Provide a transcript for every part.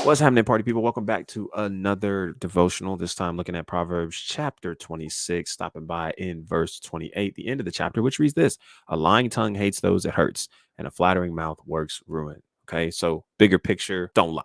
What's happening, party people? Welcome back to another devotional. This time, looking at Proverbs chapter 26, stopping by in verse 28, the end of the chapter, which reads this: A lying tongue hates those it hurts, and a flattering mouth works ruin. Okay, so bigger picture, don't lie,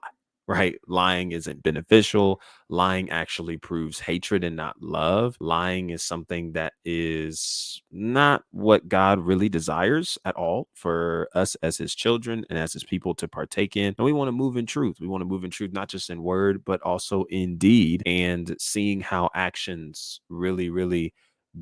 right? Lying isn't beneficial. Lying actually proves hatred and not love. Lying is something that is not what God really desires at all for us as his children and as his people to partake in. And we want to move in truth. We want to move in truth, not just in word, but also in deed, and seeing how actions really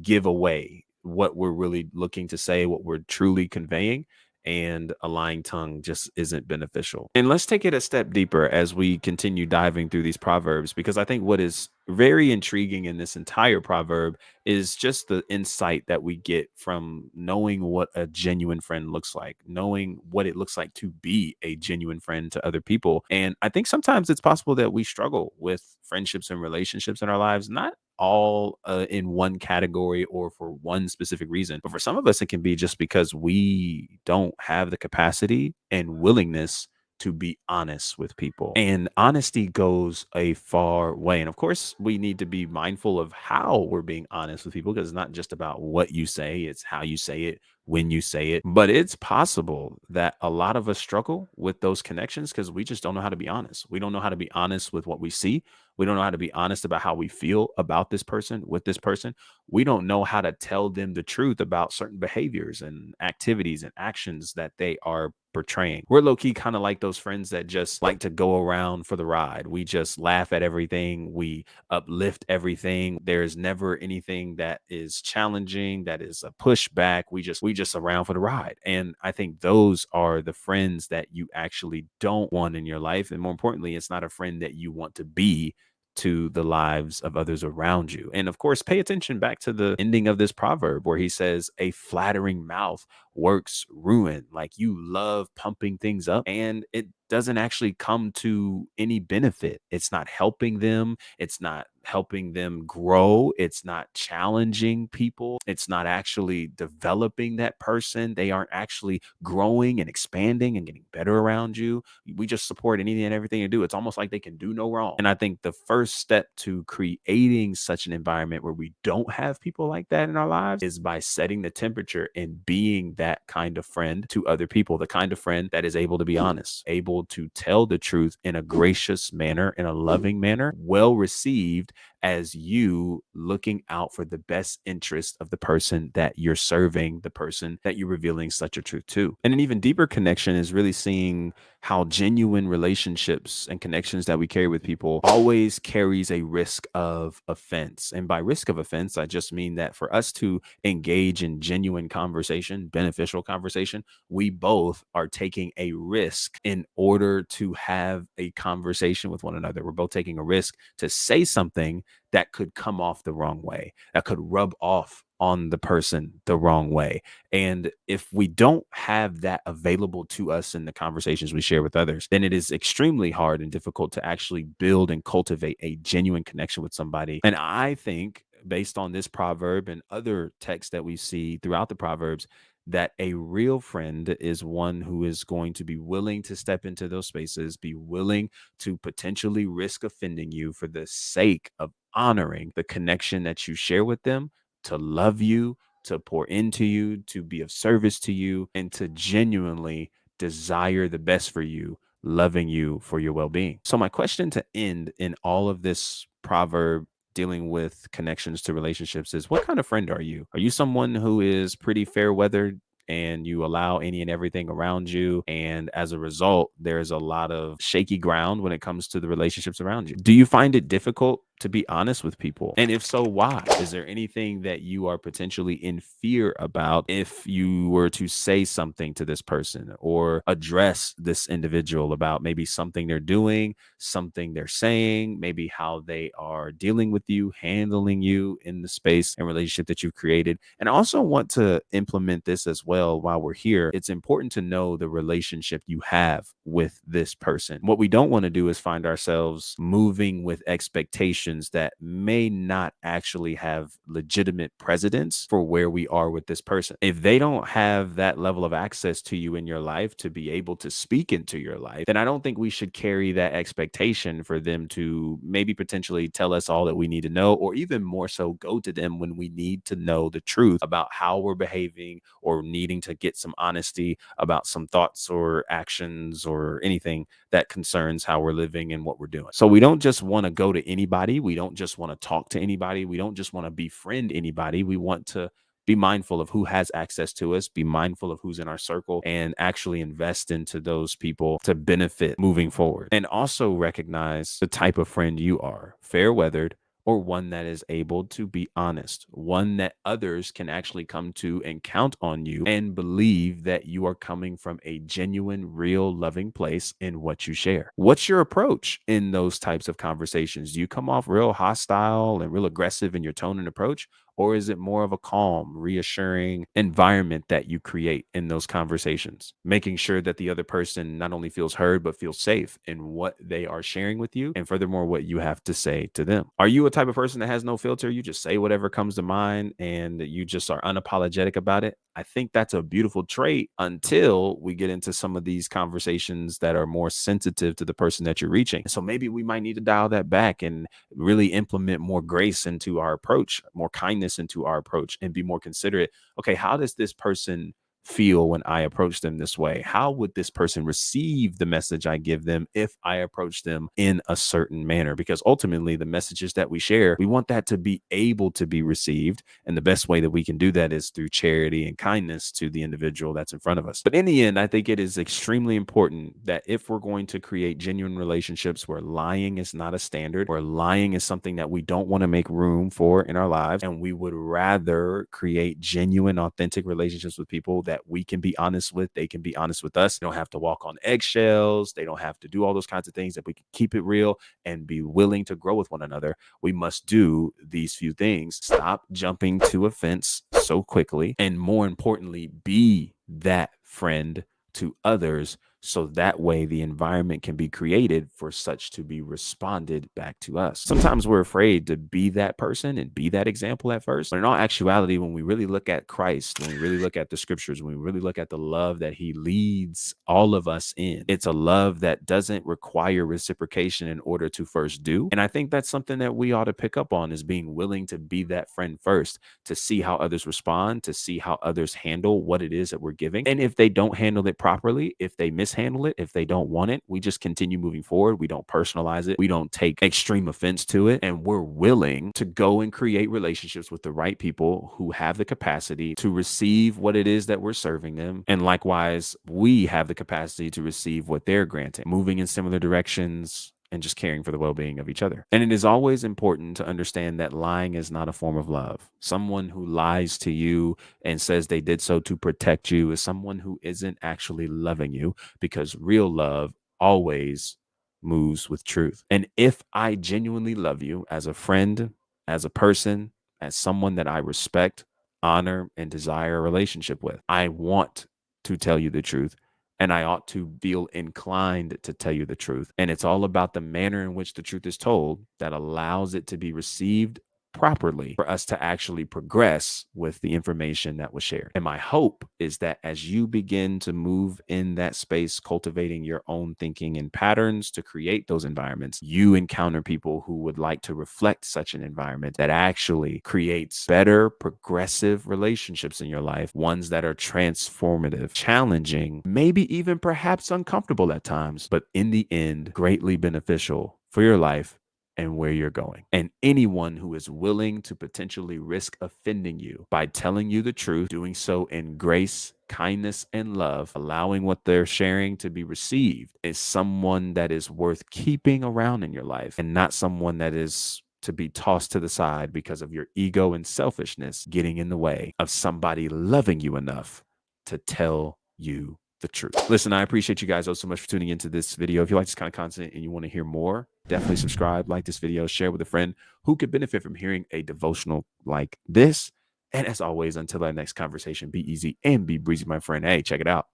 give away what we're really looking to say, what we're truly conveying. And a lying tongue just isn't beneficial. And let's take it a step deeper as we continue diving through these proverbs, because I think what is very intriguing in this entire proverb is just the insight that we get from knowing what a genuine friend looks like, knowing what it looks like to be a genuine friend to other people. And I think sometimes it's possible that we struggle with friendships and relationships in our lives, not all in one category or for one specific reason. But for some of us, it can be just because we don't have the capacity and willingness to be honest with people. And honesty goes a far way. And of course, we need to be mindful of how we're being honest with people, because it's not just about what you say, it's how you say it, when you say it. But it's possible that a lot of us struggle with those connections because we just don't know how to be honest. We don't know how to be honest with what we see. We don't know how to be honest about how we feel about this person, with this person. We don't know how to tell them the truth about certain behaviors and activities and actions that they are portraying. We're low key kind of like those friends that just like to go around for the ride. We just laugh at everything. We uplift everything. There's never anything that is challenging, that is a pushback. We just around for the ride. And I think those are the friends that you actually don't want in your life. And more importantly, it's not a friend that you want to be to the lives of others around you. And of course, pay attention back to the ending of this proverb where he says, a flattering mouth works ruin. Like, you love pumping things up and it doesn't actually come to any benefit. It's not helping them. It's not helping them grow. It's not challenging people. It's not actually developing that person. They aren't actually growing and expanding and getting better around you. We just support anything and everything you do. It's almost like they can do no wrong. And I think the first step to creating such an environment where we don't have people like that in our lives is by setting the temperature and being that kind of friend to other people, the kind of friend that is able to be honest, able to tell the truth in a gracious manner, in a loving manner, well received, as you looking out for the best interest of the person that you're serving, the person that you're revealing such a truth to. And an even deeper connection is really seeing how genuine relationships and connections that we carry with people always carries a risk of offense. And by risk of offense, I just mean that for us to engage in genuine conversation, beneficial conversation, we both are taking a risk in order to have a conversation with one another. We're both taking a risk to say something that could come off the wrong way, that could rub off on the person the wrong way. And if we don't have that available to us in the conversations we share with others, then it is extremely hard and difficult to actually build and cultivate a genuine connection with somebody. And I think, based on this proverb and other texts that we see throughout the proverbs, that a real friend is one who is going to be willing to step into those spaces, be willing to potentially risk offending you for the sake of honoring the connection that you share with them, to love you, to pour into you, to be of service to you, and to genuinely desire the best for you, loving you for your well being. So, my question to end in all of this proverb dealing with connections to relationships is, what kind of friend are you? Are you someone who is pretty fair weathered and you allow any and everything around you? And as a result, there's a lot of shaky ground when it comes to the relationships around you. Do you find it difficult to be honest with people? And if so, why? Is there anything that you are potentially in fear about if you were to say something to this person or address this individual about maybe something they're doing, something they're saying, maybe how they are dealing with you, handling you in the space and relationship that you've created? And I also want to implement this as well while we're here. It's important to know the relationship you have with this person. What we don't want to do is find ourselves moving with expectation options that may not actually have legitimate precedence for where we are with this person. If they don't have that level of access to you in your life to be able to speak into your life, then I don't think we should carry that expectation for them to maybe potentially tell us all that we need to know, or even more so, go to them when we need to know the truth about how we're behaving or needing to get some honesty about some thoughts or actions or anything that concerns how we're living and what we're doing. So we don't just want to go to anybody. We don't just want to talk to anybody. We don't just want to befriend anybody. We want to be mindful of who has access to us, be mindful of who's in our circle, and actually invest into those people to benefit moving forward. And also recognize the type of friend you are: fair weathered, or one that is able to be honest, one that others can actually come to and count on you and believe that you are coming from a genuine, real, loving place in what you share. What's your approach in those types of conversations? Do you come off real hostile and real aggressive in your tone and approach? Or is it more of a calm, reassuring environment that you create in those conversations, making sure that the other person not only feels heard, but feels safe in what they are sharing with you, and furthermore, what you have to say to them? Are you a type of person that has no filter? You just say whatever comes to mind and you just are unapologetic about it? I think that's a beautiful trait until we get into some of these conversations that are more sensitive to the person that you're reaching. So maybe we might need to dial that back and really implement more grace into our approach, more kindness into our approach, and be more considerate. Okay, how does this person feel when I approach them this way? How would this person receive the message I give them if I approach them in a certain manner? Because ultimately, the messages that we share, we want that to be able to be received. And the best way that we can do that is through charity and kindness to the individual that's in front of us. But in the end, I think it is extremely important that if we're going to create genuine relationships where lying is not a standard, where lying is something that we don't want to make room for in our lives, and we would rather create genuine, authentic relationships with people that we can be honest with, they can be honest with us. They don't have to walk on eggshells. They don't have to do all those kinds of things, that we can keep it real and be willing to grow with one another. We must do these few things: stop jumping to offense so quickly, and more importantly, be that friend to others, so that way the environment can be created for such to be responded back to us. Sometimes we're afraid to be that person and be that example at first, but in all actuality, when we really look at Christ, when we really look at the scriptures, when we really look at the love that he leads all of us in, it's a love that doesn't require reciprocation in order to first do. And I think that's something that we ought to pick up on, is being willing to be that friend first, to see how others respond, to see how others handle what it is that we're giving. And if they don't handle it properly, if they mishandle it, if they don't want it, we just continue moving forward. We don't personalize it. We don't take extreme offense to it. And we're willing to go and create relationships with the right people who have the capacity to receive what it is that we're serving them. And likewise, we have the capacity to receive what they're granting, moving in similar directions and just caring for the well-being of each other. And it is always important to understand that lying is not a form of love. Someone who lies to you and says they did so to protect you is someone who isn't actually loving you, because real love always moves with truth. And if I genuinely love you as a friend, as a person, as someone that I respect, honor, and desire a relationship with, I want to tell you the truth, and I ought to feel inclined to tell you the truth. And it's all about the manner in which the truth is told that allows it to be received properly for us to actually progress with the information that was shared. And my hope is that as you begin to move in that space, cultivating your own thinking and patterns to create those environments, you encounter people who would like to reflect such an environment that actually creates better, progressive relationships in your life, ones that are transformative, challenging, maybe even perhaps uncomfortable at times, but in the end, greatly beneficial for your life and where you're going. And anyone who is willing to potentially risk offending you by telling you the truth, doing so in grace, kindness, and love, allowing what they're sharing to be received, is someone that is worth keeping around in your life, and not someone that is to be tossed to the side because of your ego and selfishness getting in the way of somebody loving you enough to tell you the truth. Listen, I appreciate you guys all so much for tuning into this video. If you like this kind of content and you want to hear more, definitely subscribe, like this video, share with a friend who could benefit from hearing a devotional like this. And as always, until our next conversation, be easy and be breezy, my friend. Hey, check it out.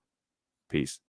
Peace.